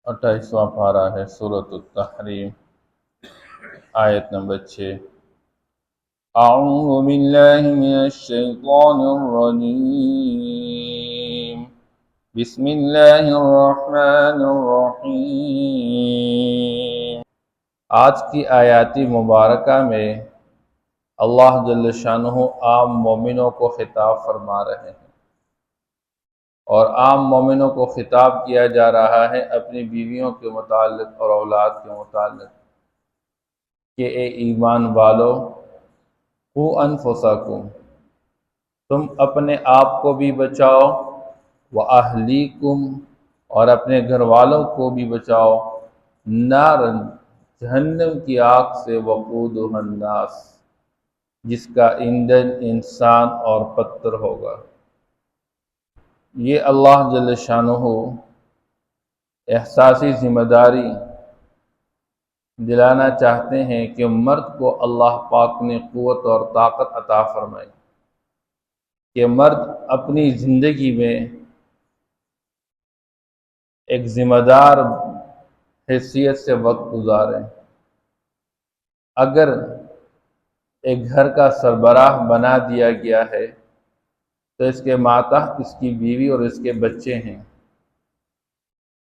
28واں پارہ ہے سورۃ التحریم، آیت نمبر 6۔ اعوذ باللہ من الشیطان الرجیم، بسم اللہ الرحمن الرحیم۔ آج کی آیاتی مبارکہ میں اللہ جل شانہ عام مومنوں کو خطاب فرما رہے ہیں، اور عام مومنوں کو خطاب کیا جا رہا ہے اپنی بیویوں کے متعلق اور اولاد کے متعلق کہ اے ایمان والو، قوا انفسکم، تم اپنے آپ کو بھی بچاؤ، واہلیکم، اور اپنے گھر والوں کو بھی بچاؤ، نارن، جہنم کی آگ سے، وقودھا الناس، جس کا ایندھن انسان اور پتھر ہوگا۔ یہ اللہ جل شانہ احساسی ذمہ داری دلانا چاہتے ہیں کہ مرد کو اللہ پاک نے قوت اور طاقت عطا فرمائی کہ مرد اپنی زندگی میں ایک ذمہ دار حیثیت سے وقت گزاریں۔ اگر ایک گھر کا سربراہ بنا دیا گیا ہے تو اس کے ماتحت اس کی بیوی اور اس کے بچے ہیں،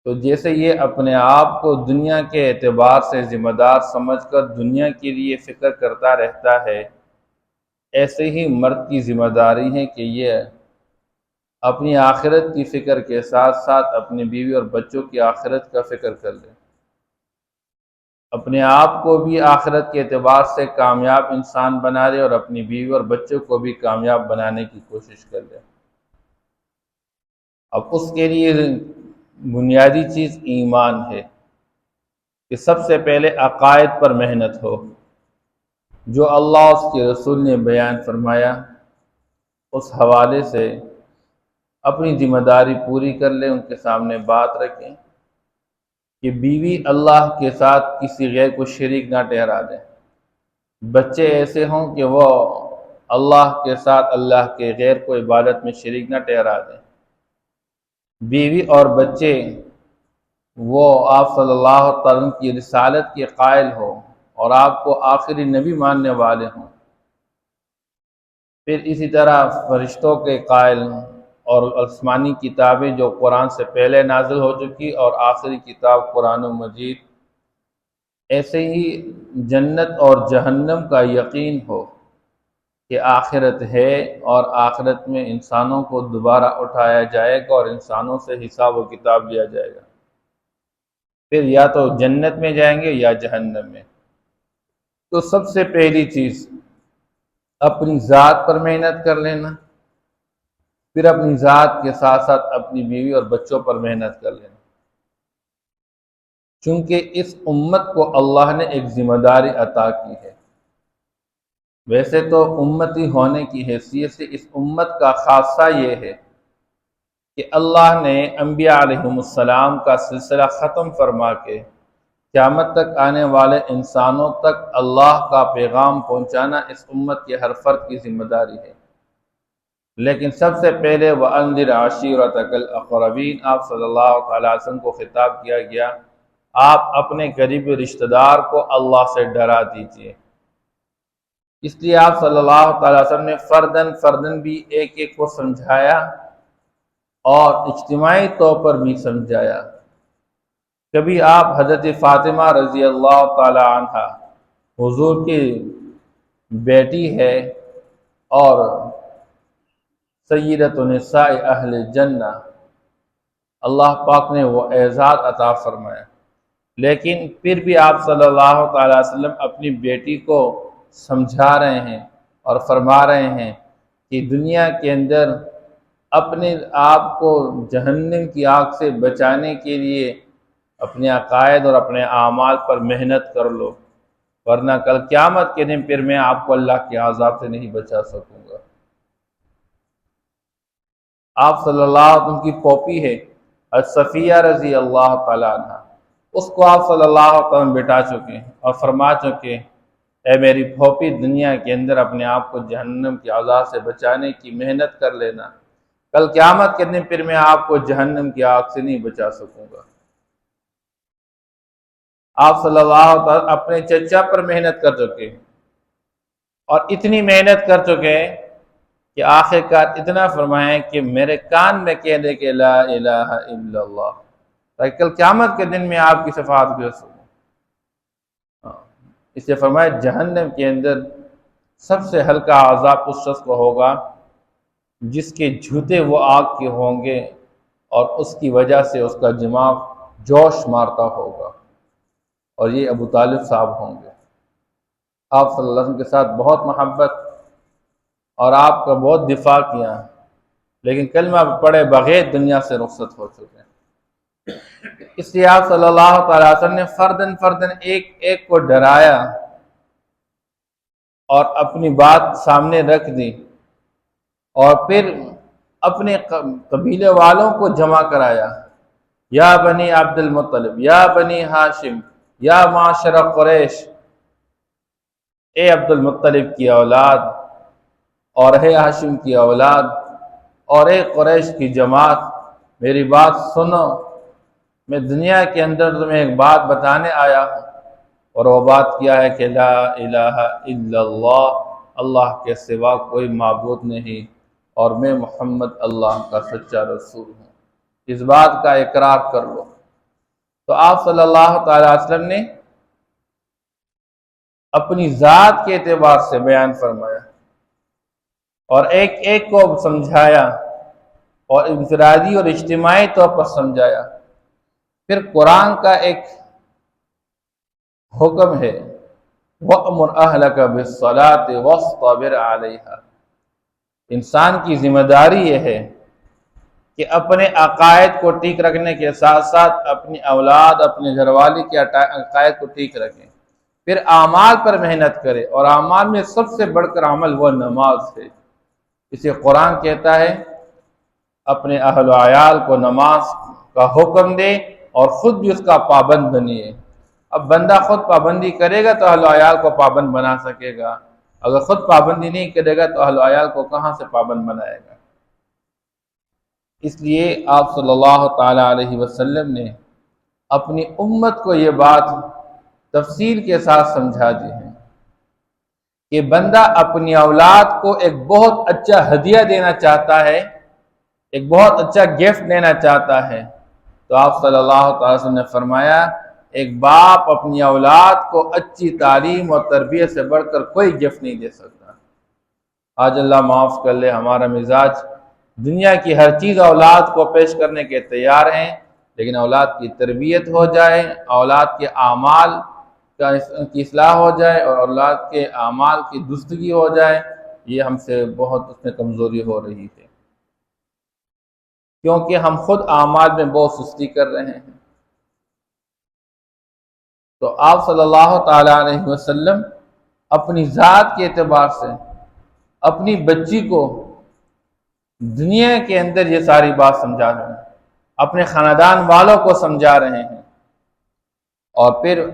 تو جیسے یہ اپنے آپ کو دنیا کے اعتبار سے ذمہ دار سمجھ کر دنیا کے لیے فکر کرتا رہتا ہے، ایسے ہی مرد کی ذمہ داری ہے کہ یہ اپنی آخرت کی فکر کے ساتھ ساتھ اپنی بیوی اور بچوں کی آخرت کا فکر کر لے، اپنے آپ کو بھی آخرت کے اعتبار سے کامیاب انسان بنا لے اور اپنی بیوی اور بچوں کو بھی کامیاب بنانے کی کوشش کر لے۔ اب اس کے لیے بنیادی چیز ایمان ہے کہ سب سے پہلے عقائد پر محنت ہو، جو اللہ اس کے رسول نے بیان فرمایا اس حوالے سے اپنی ذمہ داری پوری کر لیں، ان کے سامنے بات رکھیں کہ بیوی اللہ کے ساتھ کسی غیر کو شریک نہ ٹھہرا دیں، بچے ایسے ہوں کہ وہ اللہ کے ساتھ اللہ کے غیر کو عبادت میں شریک نہ ٹھہرا دیں، بیوی اور بچے وہ آپ صلی اللہ علیہ وسلم کی رسالت کے قائل ہوں اور آپ کو آخری نبی ماننے والے ہوں، پھر اسی طرح فرشتوں کے قائل اور آسمانی کتابیں جو قرآن سے پہلے نازل ہو چکی اور آخری کتاب قرآن مجید، ایسے ہی جنت اور جہنم کا یقین ہو کہ آخرت ہے اور آخرت میں انسانوں کو دوبارہ اٹھایا جائے گا اور انسانوں سے حساب و کتاب لیا جائے گا، پھر یا تو جنت میں جائیں گے یا جہنم میں۔ تو سب سے پہلی چیز اپنی ذات پر محنت کر لینا، پھر اپنی ذات کے ساتھ ساتھ اپنی بیوی اور بچوں پر محنت کر لینا، چونکہ اس امت کو اللہ نے ایک ذمہ داری عطا کی ہے۔ ویسے تو امتی ہونے کی حیثیت سے اس امت کا خاصہ یہ ہے کہ اللہ نے انبیاء علیہم السلام کا سلسلہ ختم فرما کے قیامت تک آنے والے انسانوں تک اللہ کا پیغام پہنچانا اس امت کے ہر فرد کی ذمہ داری ہے، لیکن سب سے پہلے وَأَنذِرْ عَشِيرَتَكَ الْأَقْرَبِينَ، آپ صلی اللہ علیہ وسلم کو خطاب کیا گیا، آپ اپنے قریبی رشتہ دار کو اللہ سے ڈرا دیجیے۔ اس لیے آپ صلی اللہ علیہ وسلم نے فرداً بھی ایک ایک کو سمجھایا اور اجتماعی طور پر بھی سمجھایا۔ کبھی آپ حضرت فاطمہ رضی اللہ تعالی عنہ حضور کی بیٹی ہے اور سیدۃ نساء اہل جنہ، اللہ پاک نے وہ اعزاز عطا فرمایا، لیکن پھر بھی آپ صلی اللہ تعالی وسلم اپنی بیٹی کو سمجھا رہے ہیں اور فرما رہے ہیں کہ دنیا کے اندر اپنے آپ کو جہنم کی آگ سے بچانے کے لیے اپنے عقائد اور اپنے اعمال پر محنت کر لو، ورنہ کل قیامت کے دن پھر میں آپ کو اللہ کے عذاب سے نہیں بچا سکوں گا۔ آپ صلی اللہ علیہ وسلم کی پوپی ہے صفیہ رضی اللہ تعالیٰ عنہ، اس کو آپ صلی اللہ علیہ وسلم بٹا چکے ہیں اور فرما چکے، اے میری پھوپھی، دنیا کے اندر اپنے آپ کو جہنم کے عذاب سے بچانے کی محنت کر لینا، کل قیامت کے دن پھر میں آپ کو جہنم کی آگ سے نہیں بچا سکوں گا۔ آپ صلی اللہ علیہ وسلم اپنے چچا پر محنت کر چکے ہیں، اور اتنی محنت کر چکے ہیں کہ آخر کار اتنا فرمائیں کہ میرے کان میں کہہ دے کہ لا الہ الا اللہ، تاکہ کل قیامت کے دن میں آپ کی شفاعت کر سکوں۔ اس لیے فرمایا جہنم کے اندر سب سے ہلکا عذاب اس شخص کو ہوگا جس کے جوتے وہ آگ کے ہوں گے اور اس کی وجہ سے اس کا دماغ جوش مارتا ہوگا، اور یہ ابو طالب صاحب ہوں گے۔ آپ صلی اللہ علیہ وسلم کے ساتھ بہت محبت اور آپ کا بہت دفاع کیا، لیکن کلمہ پڑھے بغیر دنیا سے رخصت ہو چکے ہیں۔ اس لیے آپ صلی اللہ تعالی وسلم نے فردن فردن ایک ایک کو ڈرایا اور اپنی بات سامنے رکھ دی، اور پھر اپنے قبیلے والوں کو جمع کرایا، یا بنی عبد المطلب، یا بنی ہاشم، یا معاشر قریش، اے عبد المطلب کی اولاد، اور اے ہاشم کی اولاد، اور اے قریش کی جماعت، میری بات سنو، میں دنیا کے اندر تمہیں ایک بات بتانے آیا ہوں، اور وہ بات کیا ہے کہ لا الہ الا اللہ، اللہ کے سوا کوئی معبود نہیں، اور میں محمد اللہ کا سچا رسول ہوں، اس بات کا اقرار کر لو۔ تو آپ صلی اللہ تعالی وسلم نے اپنی ذات کے اعتبار سے بیان فرمایا اور ایک ایک کو سمجھایا، اور انفرادی اور اجتماعی طور پر سمجھایا۔ پھر قرآن کا ایک حکم ہے وَأْمُرْ أَهْلَكَ بِالصَّلَاةِ وَاصْطَبِرْ عَلَيْهَا، انسان کی ذمہ داری یہ ہے کہ اپنے عقائد کو ٹھیک رکھنے کے ساتھ ساتھ اپنی اولاد، اپنے گھر والے کے عقائد کو ٹھیک رکھیں، پھر اعمال پر محنت کرے، اور اعمال میں سب سے بڑھ کر عمل وہ نماز ہے۔ اسے قرآن کہتا ہے اپنے اہل و عیال کو نماز کا حکم دے اور خود بھی اس کا پابند بنیے۔ اب بندہ خود پابندی کرے گا تو اہل و عیال کو پابند بنا سکے گا، اگر خود پابندی نہیں کرے گا تو اہل و عیال کو کہاں سے پابند بنائے گا؟ اس لیے آپ صلی اللہ تعالی علیہ وسلم نے اپنی امت کو یہ بات تفصیل کے ساتھ سمجھا دی ہے کہ بندہ اپنی اولاد کو ایک بہت اچھا ہدیہ دینا چاہتا ہے، ایک بہت اچھا گفٹ دینا چاہتا ہے، تو آپ صلی اللہ تعالی وسلم نے فرمایا ایک باپ اپنی اولاد کو اچھی تعلیم اور تربیت سے بڑھ کر کوئی گفٹ نہیں دے سکتا۔ آج اللہ معاف کر لے، ہمارا مزاج دنیا کی ہر چیز اولاد کو پیش کرنے کے تیار ہیں، لیکن اولاد کی تربیت ہو جائے، اولاد کے اعمال کی اصلاح ہو جائے، اور اولاد کے اعمال کی درستگی ہو جائے، یہ ہم سے بہت اس میں کمزوری ہو رہی ہے، کیونکہ ہم خود اعمال میں بہت سستی کر رہے ہیں۔ تو آپ صلی اللہ تعالی علیہ وسلم اپنی ذات کے اعتبار سے اپنی بچی کو دنیا کے اندر یہ ساری بات سمجھا رہے ہیں، اپنے خاندان والوں کو سمجھا رہے ہیں، اور پھر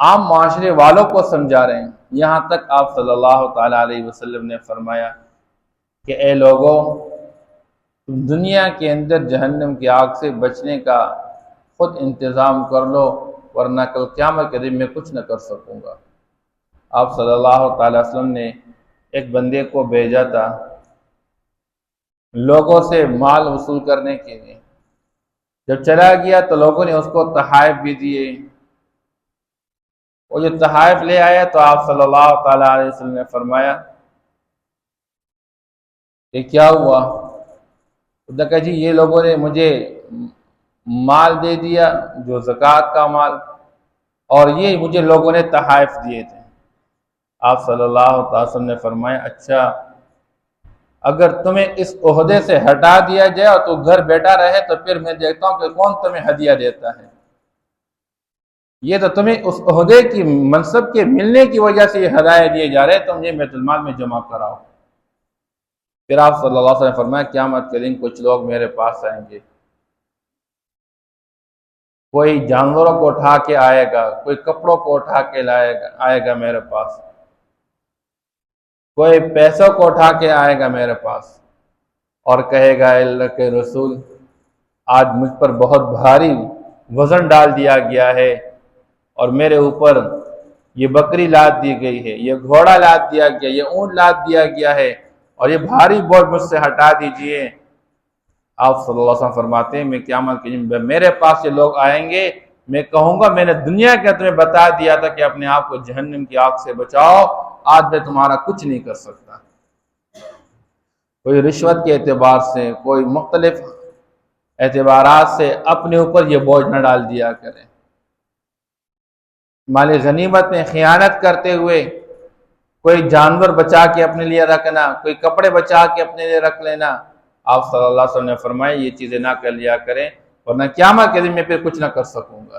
عام معاشرے والوں کو سمجھا رہے ہیں، یہاں تک آپ صلی اللہ تعالی علیہ وسلم نے فرمایا کہ اے لوگوں، تم دنیا کے اندر جہنم کی آگ سے بچنے کا خود انتظام کر لو، ورنہ کل قیامت کے دن میں کچھ نہ کر سکوں گا۔ آپ صلی اللہ تعالی وسلم نے ایک بندے کو بھیجا تھا لوگوں سے مال وصول کرنے کے لیے، جب چلا گیا تو لوگوں نے اس کو تحائف بھی دیے، وہ جو تحائف لے آیا تو آپ صلی اللہ تعالی علیہ وسلم نے فرمایا کہ کیا ہوا؟ تو کہا جی یہ لوگوں نے مجھے مال دے دیا جو زکوٰۃ کا مال، اور یہ مجھے لوگوں نے تحائف دیے تھے۔ آپ صلی اللہ تعالی وسلم نے فرمایا اچھا، اگر تمہیں اس عہدے سے ہٹا دیا جائے اور تو گھر بیٹھا رہے تو پھر میں دیکھتا ہوں کہ کون تمہیں ہدیہ دیتا ہے، یہ تو تمہیں اس عہدے کی منصب کے ملنے کی وجہ سے یہ ہدایہ دیے جا رہے، تم یہ بیت المال میں جمع کراؤ۔ پھر آپ صلی اللہ علیہ وسلم نے فرمایا قیامت کے دن کچھ لوگ میرے پاس آئیں گے، کوئی جانوروں کو اٹھا کے آئے گا، کوئی کپڑوں کو اٹھا کے آئے گا میرے پاس، کوئی پیسوں کو اٹھا کے آئے گا میرے پاس، اور کہے گا اے اللہ کے رسول آج مجھ پر بہت بھاری وزن ڈال دیا گیا ہے، اور میرے اوپر یہ بکری لاد دی گئی ہے، یہ گھوڑا لاد دیا گیا، یہ اونٹ لاد دیا گیا ہے، اور یہ بھاری بوجھ مجھ سے ہٹا دیجئے۔ آپ صلی اللہ علیہ وسلم فرماتے ہیں میں قیامت کے دن میرے پاس یہ لوگ آئیں گے، میں کہوں گا میں نے دنیا کے تمہیں بتا دیا تھا کہ اپنے آپ کو جہنم کی آگ سے بچاؤ، آج میں تمہارا کچھ نہیں کر سکتا۔ کوئی رشوت کے اعتبار سے، کوئی مختلف اعتبارات سے اپنے اوپر یہ بوجھ نہ ڈال دیا کریں۔ مال غنیمت میں خیانت کرتے ہوئے کوئی جانور بچا کے اپنے لیے رکھنا، کوئی کپڑے بچا کے اپنے لیے رکھ لینا، آپ صلی اللہ علیہ وسلم نے فرمایا یہ چیزیں نہ کر لیا کریں، ورنہ قیامت کے دن میں پھر کچھ نہ کر سکوں گا۔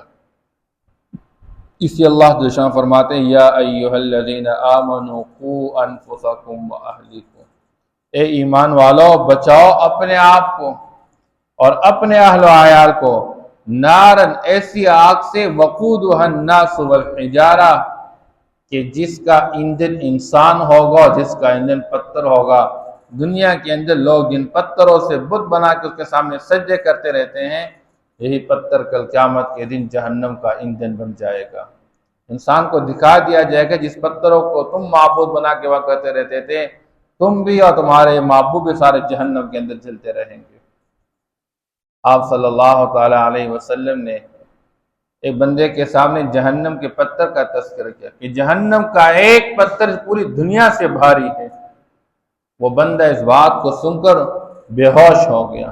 اسی اللہ جل شان فرماتے ہیں یا ایھا الذین آمنوا قوا انفسکم واہلیکم، اے ایمان والو بچاؤ اپنے آپ کو اور اپنے اہل و عیال کو نارن ایسی آگ سے وقودھا الناس والحجارہ کہ جس کا ایندھن انسان ہوگا، جس کا ایندھن پتھر ہوگا۔ دنیا کے اندر لوگ جن پتھروں سے بت بنا کے اس کے سامنے سجدے کرتے رہتے ہیں، یہی پتھر کل قیامت کے دن جہنم کا ایندھن بن جائے گا۔ انسان کو دکھا دیا جائے گا جس پتھروں کو تم معبود بنا کے وقت کرتے رہتے تھے، تم بھی اور تمہارے معبود بھی سارے جہنم کے اندر جلتے رہیں گے۔ آپ صلی اللہ تعالی علیہ وسلم نے ایک بندے کے سامنے جہنم کے پتھر کا تذکرہ کیا کہ جہنم کا ایک پتھر پوری دنیا سے بھاری ہے۔ وہ بندہ اس بات کو سن کر بے ہوش ہو گیا۔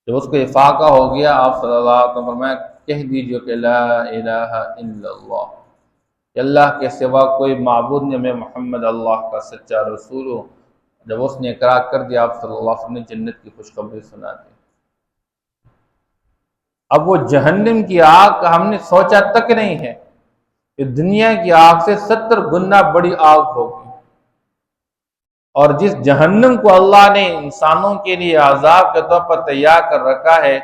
جب اس کو افاقہ ہو گیا، آپ صلی اللہ علیہ وسلم فرمایا کہہ دیجئے کہ لا الہ الا اللہ، کہ اللہ کے سوا کوئی معبود نہیں، میں محمد اللہ کا سچا رسول ہوں۔ جب اس نے اقرار کر دیا، آپ صلی اللہ علیہ وسلم نے جنت کی خوشخبری سنا دی۔ اب وہ جہنم کی آگ کا ہم نے سوچا تک نہیں ہے کہ دنیا کی آگ سے 70 گنا بڑی آگ ہوگی، اور جس جہنم کو اللہ نے انسانوں کے لیے عذاب کے طور پر تیار کر رکھا ہے،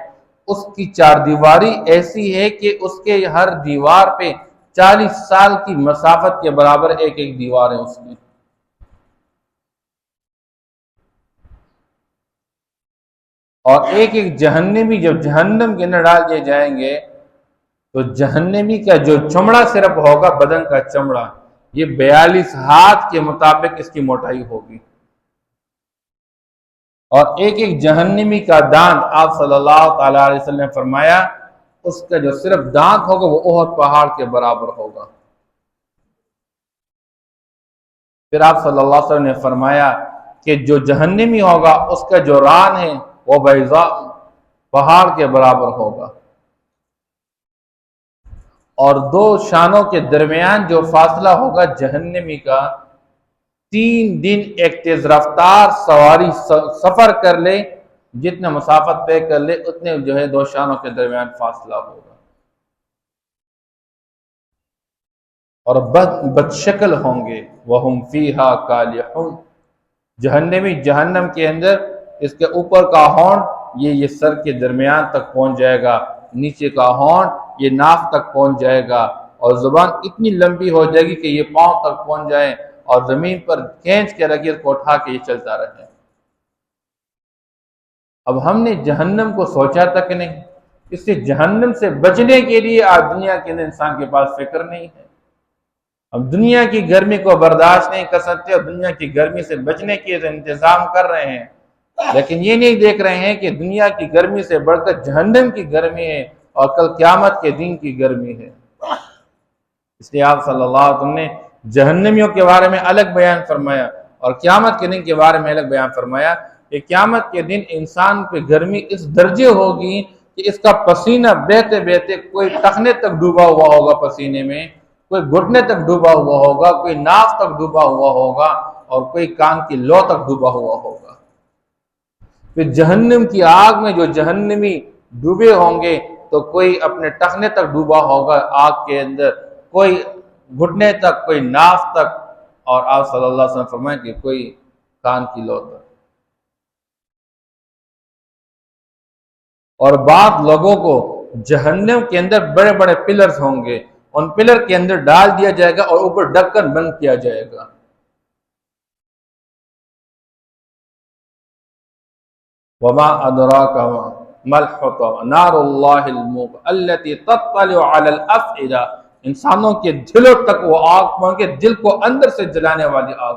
اس کی چار دیواری ایسی ہے کہ اس کے ہر دیوار پہ 40 سال کی مسافت کے برابر ایک ایک دیوار ہے اس کی۔ اور ایک ایک جہنمی جب جہنم کے اندر ڈال دیے جائیں گے تو جہنمی کا جو چمڑا صرف ہوگا، بدن کا چمڑا، یہ 42 ہاتھ کے مطابق اس کی موٹائی ہوگی۔ اور ایک ایک جہنمی کا دانت، آپ صلی اللہ تعالی علیہ وسلم نے فرمایا اس کا جو صرف دانت ہوگا وہ احد پہاڑ کے برابر ہوگا۔ پھر آپ صلی اللہ علیہ وسلم نے فرمایا کہ جو جہنمی ہوگا اس کا جو ران ہے وہ بیضاء پہاڑ کے برابر ہوگا، اور دو شانوں کے درمیان جو فاصلہ ہوگا جہنمی کا، 3 دن ایک تیز رفتار سواری سفر کر لے، جتنا مسافت طے کر لے اتنے جو ہے دو شانوں کے درمیان فاصلہ ہوگا۔ اور بد شکل ہوں گے، وَهُمْ فِيهَا كَالِحُونَ، جہنمی جہنم کے اندر اس کے اوپر کا ہونٹ یہ سر کے درمیان تک پہنچ جائے گا، نیچے کا ہونٹ یہ ناف تک پہنچ جائے گا، اور زبان اتنی لمبی ہو جائے گی کہ یہ پاؤں تک پہنچ جائے، اور زمین پر کھینچ کے رکھے کو اٹھا کے یہ چلتا رہے۔ اب ہم نے جہنم کو سوچا تک نہیں، اس سے جہنم سے بچنے کے لیے آج دنیا کے اندر انسان کے پاس فکر نہیں ہے۔ ہم دنیا کی گرمی کو برداشت نہیں کر سکتے اور دنیا کی گرمی سے بچنے کے انتظام کر رہے ہیں، لیکن یہ نہیں دیکھ رہے ہیں کہ دنیا کی گرمی سے بڑھ کر جہنم کی گرمی ہے اور کل قیامت کے دن کی گرمی ہے۔ اس لیے آپ صلی اللہ علیہ وسلم نے جہنمیوں کے بارے میں الگ بیان فرمایا اور قیامت کے دن کے بارے میں الگ بیان فرمایا کہ قیامت کے دن انسان پہ گرمی اس درجے ہوگی کہ اس کا پسینہ بہتے بہتے کوئی ٹخنے تک ڈوبا ہوا ہوگا پسینے میں، کوئی گھٹنے تک ڈوبا ہوا ہوگا، کوئی ناف تک ڈوبا ہوا ہوگا، اور کوئی کان کی لو تک ڈوبا ہوا ہوگا۔ پھر جہنم کی آگ میں جو جہنمی ڈوبے ہوں گے تو کوئی اپنے ٹخنے تک ڈوبا ہوگا آگ کے اندر، کوئی گھٹنے تک، کوئی ناف تک، اور آپ صلی اللہ علیہ وسلم فرمائیں کہ کوئی کان کی لو تک۔ اور بعض لوگوں کو جہنم کے اندر بڑے بڑے پلرز ہوں گے، ان پلر کے اندر ڈال دیا جائے گا اور اوپر ڈھکن بند کیا جائے گا۔ وما ادراک ملحطہ نار اللہ الموقع التي تطلع علی الافئدہ، انسانوں کے دلوں تک وہ آگ پہنچ کے دل کو اندر سے جلانے والی آگ.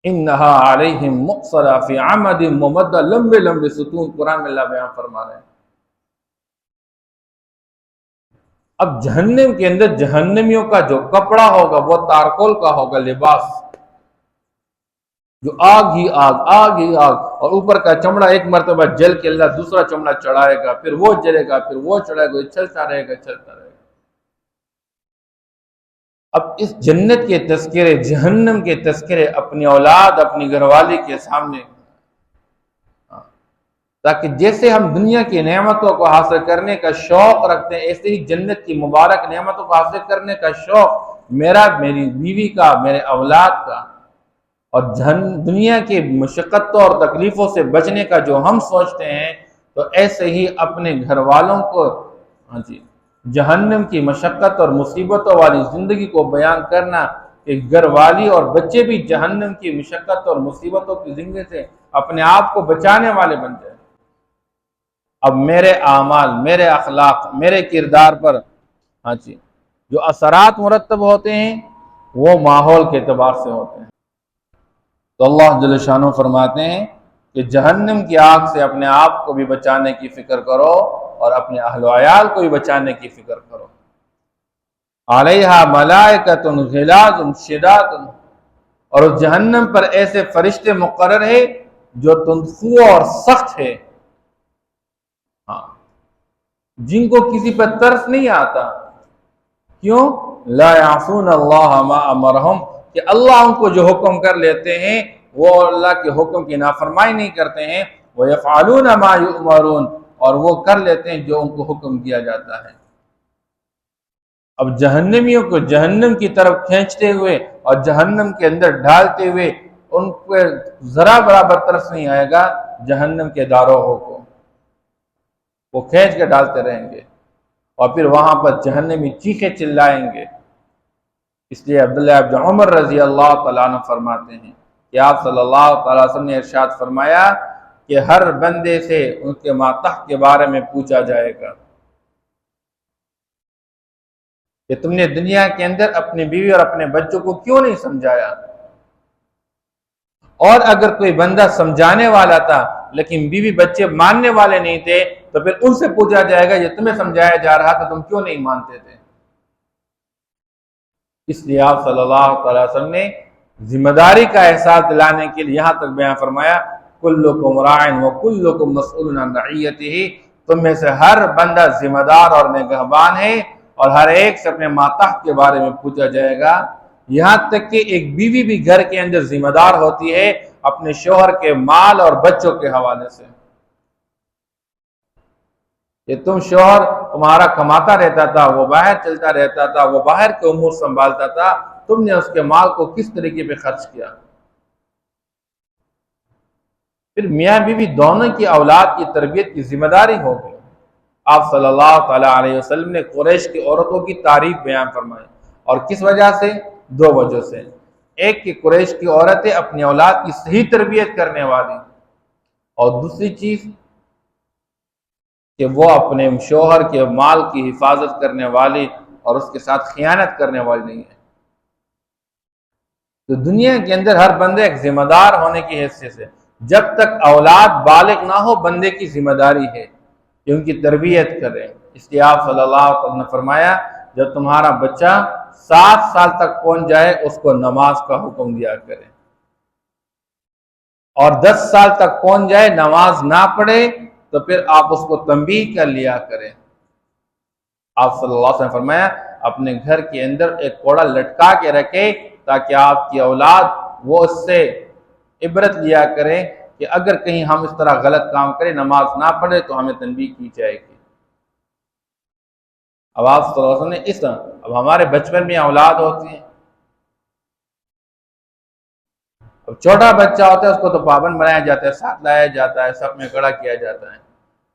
انہا علیہم مؤصدہ فی عمد ممدہ، لمبے لمبے ستون قرآن میں اللہ بیان فرما رہے ہیں. اب جہنم کے اندر جہنمیوں کا جو کپڑا ہوگا وہ تارکول کا ہوگا، لباس، جو آگ ہی آگ، آگ ہی آگ، اور اوپر کا چمڑا ایک مرتبہ جل کے اللہ دوسرا چمڑا چڑھائے گا، پھر وہ جلے گا، پھر وہ چڑھائے گا، چلتا رہے گا چلتا رہے گا. اب اس جنت کے تذکرے، جہنم کے تذکرے اپنی اولاد، اپنی گھر والی کے سامنے، تاکہ جیسے ہم دنیا کی نعمتوں کو حاصل کرنے کا شوق رکھتے ہیں، ایسے ہی جنت کی مبارک نعمتوں کو حاصل کرنے کا شوق میرا، میری بیوی کا، میرے اولاد کا، اور دنیا کی مشقتوں اور تکلیفوں سے بچنے کا جو ہم سوچتے ہیں، تو ایسے ہی اپنے گھر والوں کو جہنم کی مشقت اور مصیبتوں والی زندگی کو بیان کرنا کہ گھر والی اور بچے بھی جہنم کی مشقت اور مصیبتوں کی زندگی سے اپنے آپ کو بچانے والے بن جائیں. اب میرے اعمال، میرے اخلاق، میرے کردار پر جو اثرات مرتب ہوتے ہیں وہ ماحول کے اعتبار سے ہوتے ہیں. تو اللہ جل شانہ فرماتے ہیں کہ جہنم کی آگ سے اپنے آپ کو بھی بچانے کی فکر کرو اور اپنے اہل و عیال کو بھی بچانے کی فکر کرو. علیہا ملائکۃ غلاظ شداد، اور اس جہنم پر ایسے فرشتے مقرر ہیں جو تندخو اور سخت ہے، جن کو کسی پر ترس نہیں آتا. کیوں؟ لا یعصون اللہ ما امرہم، کہ اللہ ان کو جو حکم کر لیتے ہیں وہ اللہ کے حکم کی نافرمانی نہیں کرتے ہیں. وَيَفْعَلُونَ مَا يُؤْمَرُونَ، اور وہ کر لیتے ہیں جو ان کو حکم کیا جاتا ہے. اب جہنمیوں کو جہنم کی طرف کھینچتے ہوئے اور جہنم کے اندر ڈالتے ہوئے ان کو ذرا برابر ترس نہیں آئے گا. جہنم کے داروغوں کو وہ کھینچ کے ڈالتے رہیں گے، اور پھر وہاں پر جہنمی چیخے چلائیں گے. اس لیے عبداللہ ابن عمر رضی اللہ تعالیٰ عنہ فرماتے ہیں کہ آپ صلی اللہ تعالیٰ وسلم نے ارشاد فرمایا کہ ہر بندے سے ان کے ماتحت کے بارے میں پوچھا جائے گا کہ تم نے دنیا کے اندر اپنی بیوی اور اپنے بچوں کو کیوں نہیں سمجھایا، اور اگر کوئی بندہ سمجھانے والا تھا لیکن بیوی بچے ماننے والے نہیں تھے تو پھر ان سے پوچھا جائے گا یہ تمہیں سمجھایا جا رہا تھا تم کیوں نہیں مانتے تھے. اس لیے آپ صلی اللہ علیہ وسلم نے ذمہ داری کا احساس دلانے کے لیے یہاں تک بیان فرمایا کلکم راعٍ وکلکم مسئول عن رعیتہ، تم میں سے ہر بندہ ذمہ دار اور نگہبان ہے اور ہر ایک سے اپنے ماتحت کے بارے میں پوچھا جائے گا. یہاں تک کہ ایک بیوی بھی گھر کے اندر ذمہ دار ہوتی ہے اپنے شوہر کے مال اور بچوں کے حوالے سے. کہ تم شوہر تمہارا کماتا رہتا تھا، وہ باہر چلتا رہتا تھا، وہ باہر کے امور سنبھالتا تھا، تم نے اس کے مال کو کس طریقے پہ خرچ کیا. پھر میاں بیوی دونوں کی اولاد کی تربیت کی ذمہ داری ہوگی. آپ صلی اللہ تعالیٰ علیہ وسلم نے قریش کی عورتوں کی تعریف بیان فرمائی، اور کس وجہ سے؟ دو وجہ سے. ایک کہ قریش کی عورتیں اپنی اولاد کی صحیح تربیت کرنے والی، اور دوسری چیز کہ وہ اپنے شوہر کے مال کی حفاظت کرنے والی اور اس کے ساتھ خیانت کرنے والی نہیں ہے. تو دنیا کے اندر ہر بندے ایک ذمہ دار ہونے کی حیثیت سے جب تک اولاد بالغ نہ ہو بندے کی ذمہ داری ہے کہ ان کی تربیت کرے. اس لیے آپ صلی اللہ علیہ وسلم نے فرمایا جب تمہارا بچہ 7 سال تک پہنچ جائے اس کو نماز کا حکم دیا کرے، اور 10 سال تک پہنچ جائے نماز نہ پڑھے تو پھر آپ اس کو تنبیہ کر لیا کریں. آپ صلی اللہ علیہ وسلم نے فرمایا اپنے گھر کے اندر ایک کوڑا لٹکا کے رکھے تاکہ آپ کی اولاد وہ اس سے عبرت لیا کرے کہ اگر کہیں ہم اس طرح غلط کام کریں، نماز نہ پڑھے تو ہمیں تنبیہ کی جائے گی. اب آپ صلی اللہ علیہ وسلم نے اس طرح اب ہمارے بچپن میں اولاد ہوتی ہیں، اب چھوٹا بچہ ہوتا ہے اس کو تو پابند بنایا جاتا ہے، ساتھ لایا جاتا ہے، سب میں کھڑا کیا جاتا ہے.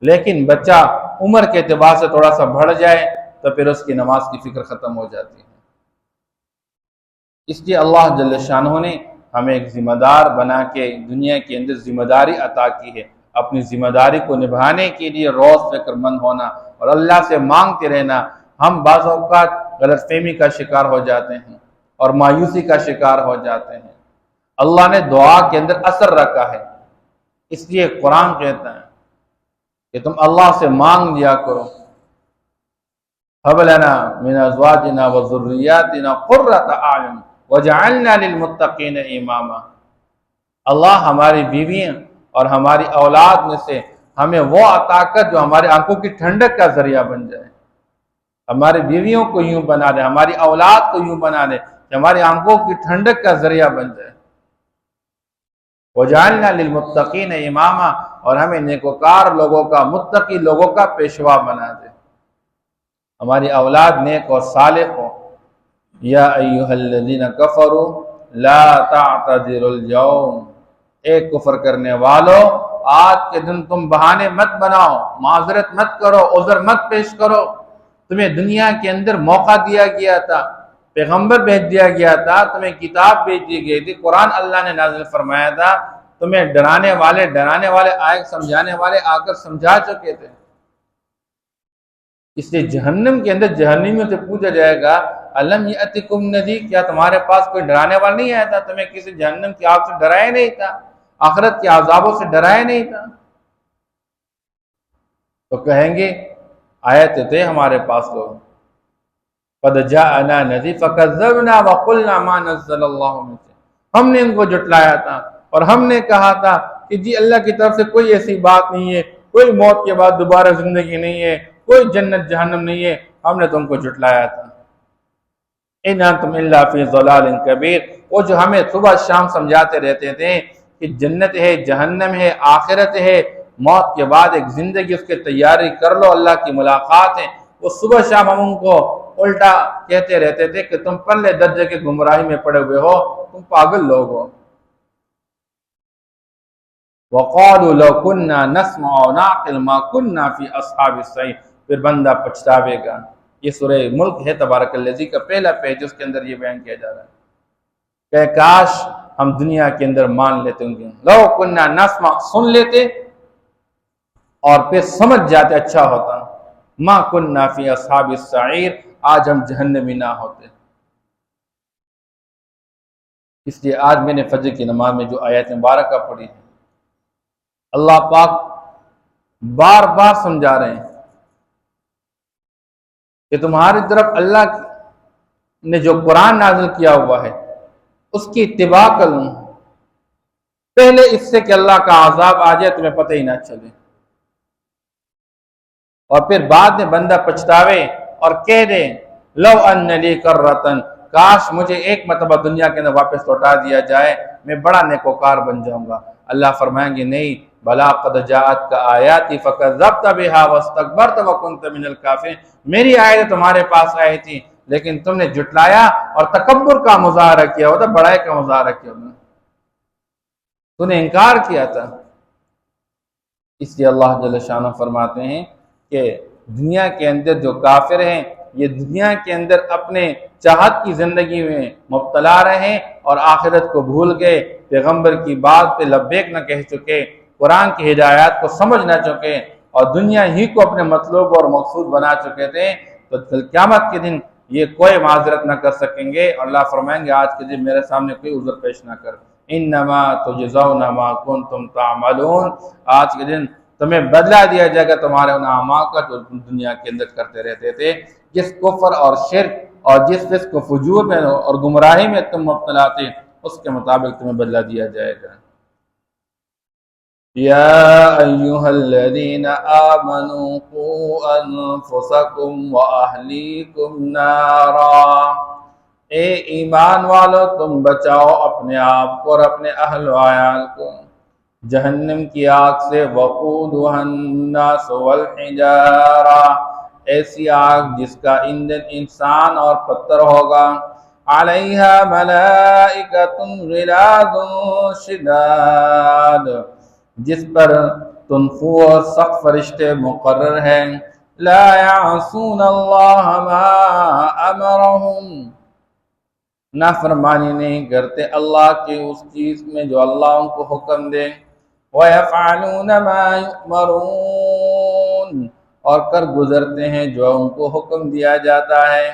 لیکن بچہ عمر کے اعتبار سے تھوڑا سا بڑھ جائے تو پھر اس کی نماز کی فکر ختم ہو جاتی ہے. اس لیے اللہ جل شانہ نے ہمیں ایک ذمہ دار بنا کے دنیا کے اندر ذمہ داری عطا کی ہے. اپنی ذمہ داری کو نبھانے کے لیے روز فکر مند ہونا اور اللہ سے مانگتے رہنا۔ ہم بعض اوقات غلط فہمی کا شکار ہو جاتے ہیں اور مایوسی کا شکار ہو جاتے ہیں۔ اللہ نے دعا کے اندر اثر رکھا ہے، اس لیے قرآن کہتا ہے کہ تم اللہ سے مانگ لیا کرو، هب لنا من ازواجنا وذریاتنا قرۃ اعین وجعلنا للمتقین اماما۔ اللہ ہماری بیویاں اور ہماری اولاد میں سے ہمیں وہ عطا کر جو ہمارے آنکھوں کی ٹھنڈک کا ذریعہ بن جائے۔ ہماری بیویوں کو یوں بنا دے، ہماری اولاد کو یوں بنا دے کہ ہماری آنکھوں کی ٹھنڈک کا ذریعہ بن جائے۔ وجعلنا للمتقین اماما، اور ہمیں نیکوکار لوگوں کا، متقی لوگوں کا پیشوا بنا دے، ہماری اولاد نیک اور صالح ہو۔ یا ایھا الذین کفروا لا تعتذروا اليوم، اے کفر کرنے والو آج کے دن تم بہانے مت بناؤ، معذرت مت کرو، عذر مت پیش کرو۔ تمہیں دنیا کے اندر موقع دیا گیا تھا، پیغمبر بھیج دیا گیا تھا، تمہیں کتاب بھیج دی گئی تھی، قرآن اللہ نے نازل فرمایا تھا، تمہیں ڈرانے والے آئے، سمجھانے والے آ کر سمجھا چکے تھے۔ اس لیے جہنم کے اندر جہنمیوں سے پوچھا جائے گا الم یأتکم نذیر، کیا تمہارے پاس کوئی ڈرانے والا نہیں آیا تھا؟ تمہیں کسی جہنم کی آگ سے ڈرایا نہیں تھا، آخرت کے عذابوں سے ڈرایا نہیں تھا؟ تو کہیں گے آئے تھے ہمارے پاس لوگ، قد جاءنا نذیر فکذبنا وقلنا ما نزل اللہ من شیء، ہم نے ان کو جھٹلایا تھا اور ہم نے کہا تھا کہ جی اللہ کی طرف سے کوئی ایسی بات نہیں ہے، کوئی موت کے بعد دوبارہ زندگی نہیں ہے، کوئی جنت جہنم نہیں ہے، ہم نے تم کو جھٹلایا تھا۔ ان انتم الا فی ضلال کبیر، وہ جو ہمیں صبح شام سمجھاتے رہتے تھے کہ جنت ہے، جہنم ہے، آخرت ہے، موت کے بعد ایک زندگی، اس کی تیاری کر لو، اللہ کی ملاقات ہے، وہ صبح شام ہم ان کو الٹا کہتے رہتے تھے کہ تم پرلے درجے کے گمراہی میں پڑے ہوئے ہو، تم پاگل لوگ ہو۔ وَقَالُوا لَوْ كُنَّا نَسْمَعُ أَوْ نَعْقِلُ مَا كُنَّا فِي أَصْحَابِ السَّعِيرِ، پھر بندہ پچھتاوے گا۔ یہ سورہ ملک ہے تبارک الذی کا پہلا پیج، اس کے اندر یہ بیان کیا جا رہا ہے کہ کاش ہم دنیا کے اندر مان لیتے ہوں گے، لو کننا نسمع، سن لیتے اور پھر سمجھ جاتے، اچھا ہوتا، ما کننا فی اصحاب السعیر، آج ہم جہنمی نہ ہوتے۔ اس لیے آج میں نے فجر کی نماز میں جو آیت مبارکہ پڑھی ہے، اللہ پاک بار بار سمجھا رہے ہیں کہ تمہاری طرف اللہ نے جو قرآن نازل کیا ہوا ہے اس کی اتباع کروں، پہلے اس سے کہ اللہ کا عذاب آ جائے تمہیں پتہ ہی نہ چلے، اور پھر بعد میں بندہ پچھتاوے اور کہہ دے لو ان لی کرۃ، کاش مجھے ایک مرتبہ دنیا کے اندر واپس لوٹا دیا جائے، میں بڑا نیکوکار بن جاؤں گا۔ اللہ فرمائیں گے نہیں، بلا قد جاءتک آیاتی فکذبت بها واستکبرت وکنت من الکافرین، میری آیتیں تمہارے پاس آئی تھی لیکن تم نے جھٹلایا اور تکبر کا مظاہرہ کیا ہوتا، بڑائی کا مظاہرہ کیا ہوتا، تو نے انکار کیا تھا۔ اس لیے اللہ جل شانہ فرماتے ہیں کہ دنیا کے اندر جو کافر ہیں یہ دنیا کے اندر اپنے چاہت کی زندگی میں مبتلا رہے اور آخرت کو بھول گئے، پیغمبر کی بات پہ لبیک نہ کہہ چکے، قرآن کی ہدایات کو سمجھ نہ چکے اور دنیا ہی کو اپنے مطلوب اور مقصود بنا چکے تھے، تو قیامت کے دن یہ کوئی معذرت نہ کر سکیں گے، اور اللہ فرمائیں گے آج کے دن میرے سامنے کوئی عذر پیش نہ کر، انما تجزون ما کنتم تعملون، آج کے دن تمہیں بدلہ دیا جائے گا تمہارے ان اعمال کا جو تم دنیا کے اندر کرتے رہتے تھے، جس کفر اور شرک اور جس فسق و فجور میں اور گمراہی میں تم مبتلا تھے اس کے مطابق تمہیں بدلہ دیا جائے گا۔ یا ایھا الذین آمنوا قوا انفسکم واہلیکم نارا، اے ایمان والو تم بچاؤ اپنے آپ کو اور اپنے اہل و عیال کو جہنم کی آگ سے، وقودھا الناس والحجارہ، ایسی آگ جس کا ایندھن انسان اور پتھر ہوگا، علیہا ملائکۃ غلاظ شداد، جس پر تنخو اور سخت فرشتے مقرر ہیں، لا یعصون اللہ ما امرہم، نافرمانی نہیں کرتے اللہ کی اس چیز میں جو اللہ ان کو حکم دے، وَيَفْعَلُونَ مَا يُؤْمَرُونَ، اور کر گزرتے ہیں جو ان کو حکم دیا جاتا ہے۔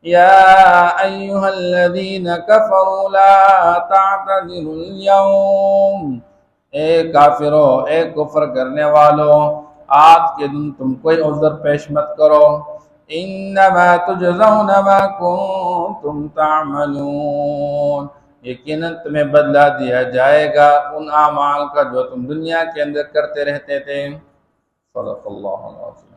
یا ایھا الذین کفروا لا تعتذروا اليوم، اے کافرو، اے کفر کرنے والو، آج کے دن تم کوئی عذر پیش مت کرو۔ انما تجزون ما کنتم تعملون، یقیناً تمہیں بدلہ دیا جائے گا ان اعمال کا جو تم دنیا کے اندر کرتے رہتے تھے۔ صدق اللہ العظیم۔